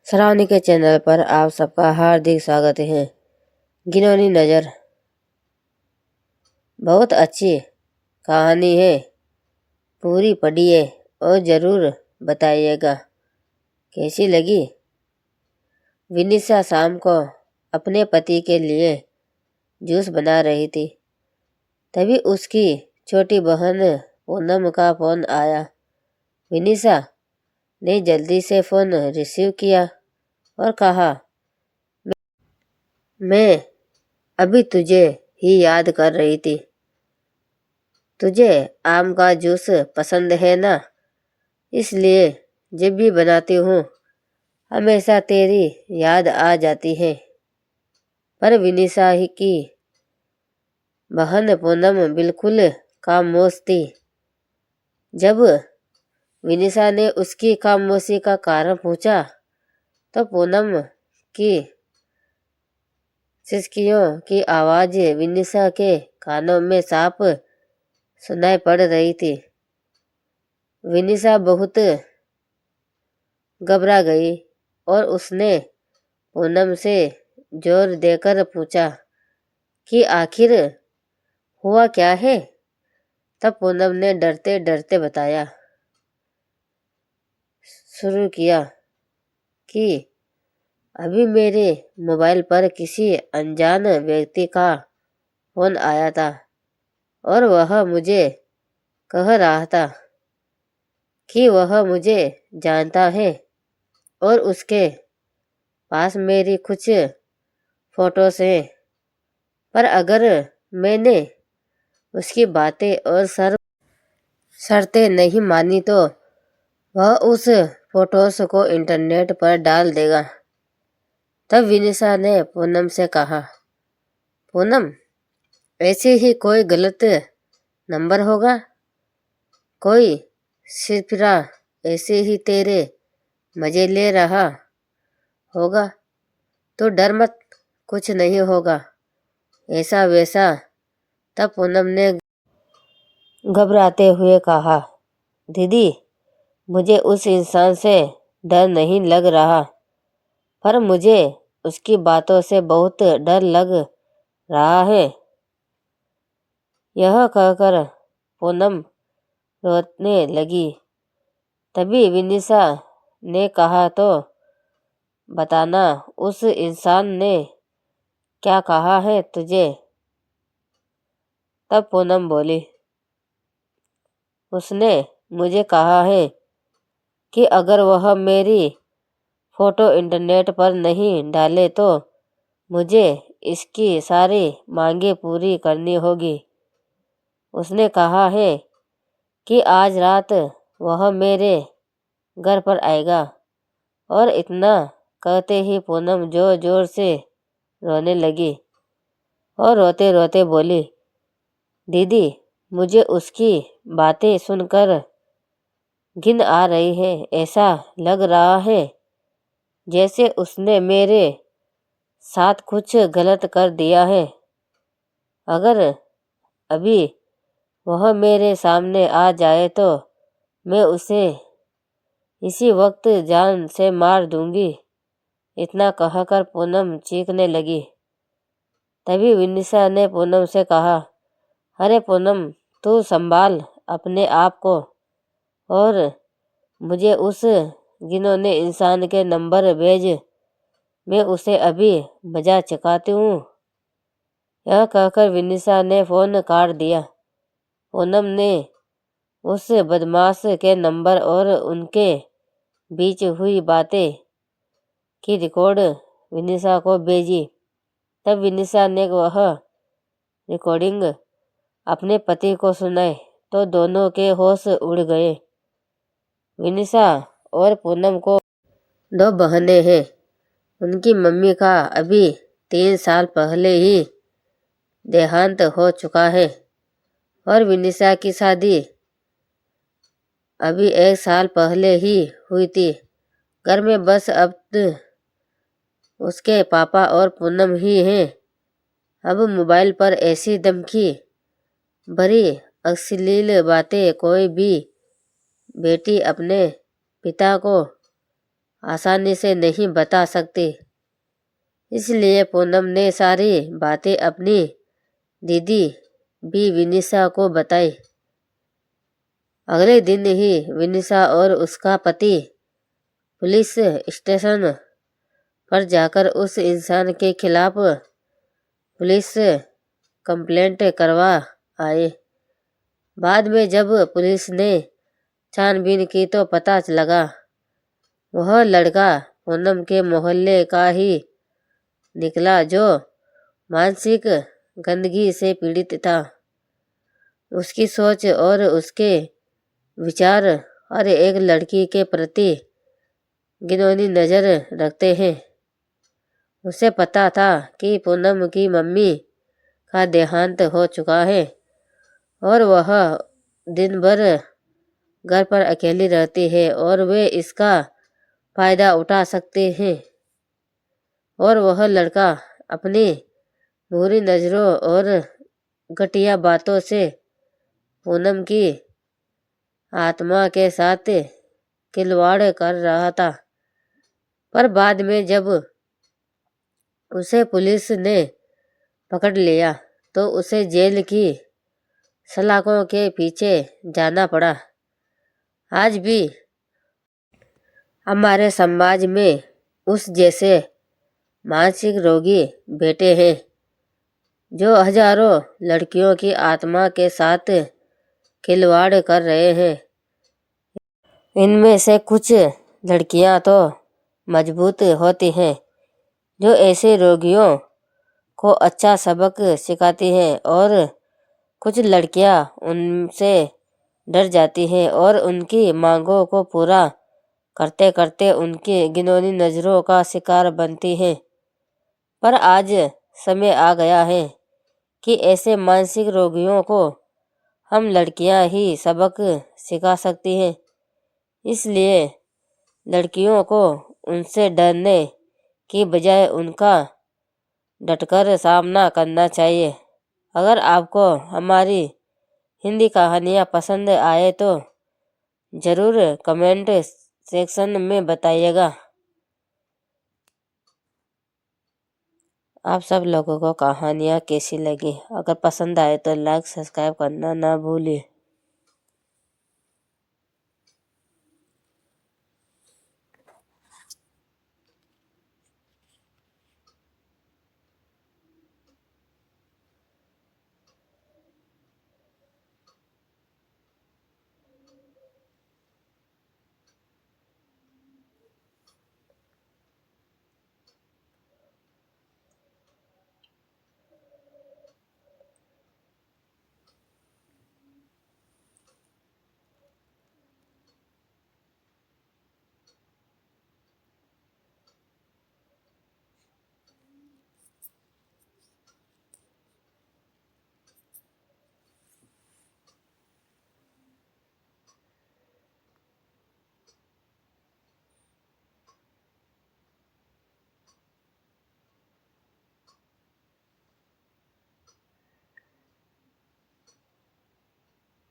श्रावणी के चैनल पर आप सबका हार्दिक स्वागत है। गिनौनी नज़र बहुत अच्छी कहानी है, पूरी पढ़िए और ज़रूर बताइएगा कैसी लगी। विनिशा शाम को अपने पति के लिए जूस बना रही थी, तभी उसकी छोटी बहन पूनम का फ़ोन आया। विनिशा ने जल्दी से फ़ोन रिसीव किया और कहा, मैं अभी तुझे ही याद कर रही थी। तुझे आम का जूस पसंद है ना, इसलिए जब भी बनाती हूँ हमेशा तेरी याद आ जाती है। पर विनिशा ही की बहन पूनम बिल्कुल खामोश थी। जब विनिशा ने उसकी खामोशी का कारण पूछा तो पूनम की सिसकियों की आवाज़ विनिशा के कानों में साफ सुनाई पड़ रही थी। विनिशा बहुत घबरा गई और उसने पूनम से जोर देकर पूछा कि आखिर हुआ क्या है। तब पूनम ने डरते डरते बताया शुरू किया कि अभी मेरे मोबाइल पर किसी अनजान व्यक्ति का फ़ोन आया था और वह मुझे कह रहा था कि वह मुझे जानता है और उसके पास मेरी कुछ फ़ोटोज़ हैं। पर अगर मैंने उसकी बातें और शर्तें नहीं मानी तो वह उस फ़ोटोज़ को इंटरनेट पर डाल देगा। तब विनिशा ने पूनम से कहा, पूनम, ऐसे ही कोई गलत नंबर होगा, कोई सिरफिरा ऐसे ही तेरे मज़े ले रहा होगा, तो डर मत, कुछ नहीं होगा ऐसा वैसा। तब पूनम ने घबराते हुए कहा, दीदी, मुझे उस इंसान से डर नहीं लग रहा, पर मुझे उसकी बातों से बहुत डर लग रहा है। यह कहकर पूनम रोने लगी। तभी विनिशा ने कहा, तो बताना उस इंसान ने क्या कहा है तुझे। तब पूनम बोली, उसने मुझे कहा है कि अगर वह मेरी फ़ोटो इंटरनेट पर नहीं डाले तो मुझे इसकी सारी मांगें पूरी करनी होगी। उसने कहा है कि आज रात वह मेरे घर पर आएगा। और इतना कहते ही पूनम जोर जोर से रोने लगी और रोते रोते बोली, दीदी, मुझे उसकी बातें सुनकर घिन आ रही है। ऐसा लग रहा है जैसे उसने मेरे साथ कुछ गलत कर दिया है। अगर अभी वह मेरे सामने आ जाए तो मैं उसे इसी वक्त जान से मार दूंगी। इतना कहकर पूनम चीखने लगी। तभी विनिशा ने पूनम से कहा, अरे पूनम, तू संभाल अपने आप को और मुझे उस घिनौने इंसान के नंबर भेज, मैं उसे अभी मजा चखाती हूँ। यह कहकर विनिशा ने फ़ोन काट दिया। पूनम ने उस बदमाश के नंबर और उनके बीच हुई बातें की रिकॉर्ड विनिशा को भेजी। तब विनिशा ने वह रिकॉर्डिंग अपने पति को सुनाई तो दोनों के होश उड़ गए। विनिशा और पूनम को 2 बहनें हैं। उनकी मम्मी का अभी 3 साल पहले ही देहांत हो चुका है और विनिशा की शादी अभी 1 साल पहले ही हुई थी। घर में बस अब उसके पापा और पूनम ही हैं। अब मोबाइल पर ऐसी धमकी भरी अश्लील बातें कोई भी बेटी अपने पिता को आसानी से नहीं बता सकती। इसलिए पूनम ने सारी बातें अपनी दीदी भी विनिशा को बताई। अगले दिन ही विनिशा और उसका पति पुलिस स्टेशन पर जाकर उस इंसान के खिलाफ पुलिस कंप्लेंट करवा आए। बाद में जब पुलिस ने छानबीन की तो पता लगा वह लड़का पूनम के मोहल्ले का ही निकला जो मानसिक गंदगी से पीड़ित था। उसकी सोच और उसके विचार हर एक लड़की के प्रति घिनौनी नज़र रखते हैं। उसे पता था कि पूनम की मम्मी का देहांत हो चुका है और वह दिन भर घर पर अकेली रहती है और वे इसका फ़ायदा उठा सकते हैं। और वह लड़का अपनी बुरी नज़रों और घटिया बातों से पूनम की आत्मा के साथ खिलवाड़ कर रहा था। पर बाद में जब उसे पुलिस ने पकड़ लिया तो उसे जेल की सलाखों के पीछे जाना पड़ा। आज भी हमारे समाज में उस जैसे मानसिक रोगी बेटे हैं जो हजारों लड़कियों की आत्मा के साथ खिलवाड़ कर रहे हैं। इनमें से कुछ लड़कियां तो मजबूत होती हैं जो ऐसे रोगियों को अच्छा सबक सिखाती हैं और कुछ लड़कियां उनसे डर जाती हैं और उनकी मांगों को पूरा करते करते उनकी घिनौनी नज़रों का शिकार बनती हैं। पर आज समय आ गया है कि ऐसे मानसिक रोगियों को हम लड़कियां ही सबक सिखा सकती हैं। इसलिए लड़कियों को उनसे डरने की बजाय उनका डटकर सामना करना चाहिए। अगर आपको हमारी हिंदी कहानियाँ पसंद आए तो ज़रूर कमेंट सेक्शन में बताइएगा। आप सब लोगों को कहानियाँ कैसी लगी? अगर पसंद आए तो लाइक सब्सक्राइब करना ना भूलिए।